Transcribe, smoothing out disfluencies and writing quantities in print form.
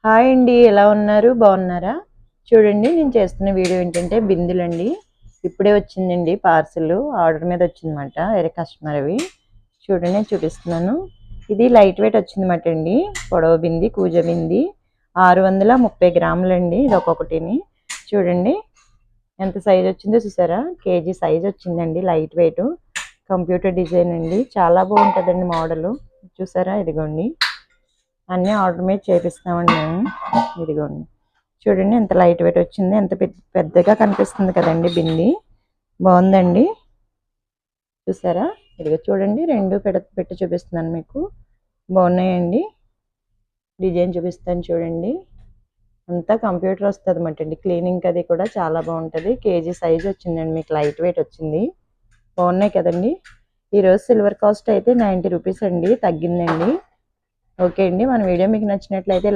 Hi అండి, ఎలా ఉన్నారు? బాగున్నారా? చూడండి, నేను చేస్తున్న వీడియో ఏంటంటే బిందులండి. ఇప్పుడే వచ్చిందండి పార్సిల్, ఆర్డర్ మీద వచ్చిందన్నమాట. వేరే కస్టమర్ అవి చూడండి, నేను చూపిస్తున్నాను. ఇది లైట్ వెయిట్ వచ్చిందన్నమాట అండి. పొడవ బింది, కూజ బింది 630 గ్రాములండి. ఇది ఒక్కొక్కటిని చూడండి ఎంత సైజ్ వచ్చిందో చూసారా. కేజీ సైజ్ వచ్చిందండి. లైట్ వెయిట్ కంప్యూటర్ డిజైన్ అండి. చాలా బాగుంటుందండి మోడల్. చూసారా, ఇదిగోండి అన్నీ ఆర్డర్ మీద చేపిస్తామండి మేము. ఇదిగోండి చూడండి ఎంత లైట్ వెయిట్ వచ్చింది, ఎంత పెద్దగా కనిపిస్తుంది కదండి బింది. బాగుందండి, చూసారా. ఇదిగో చూడండి, రెండు పెట్టి చూపిస్తున్నాను మీకు. బాగున్నాయండి. డిజైన్ చూపిస్తాను చూడండి. అంతా కంప్యూటర్ వస్తుంది అన్నమాట అండి. క్లీనింగ్ అది కూడా చాలా బాగుంటుంది. కేజీ సైజ్ వచ్చిందండి మీకు, లైట్ వెయిట్ వచ్చింది. బాగున్నాయి కదండి. ఈరోజు సిల్వర్ కాస్ట్ అయితే 90 రూపీస్ అండి, తగ్గిందండి. ఓకే అండి, మన వీడియో మీకు నచ్చినట్లయితే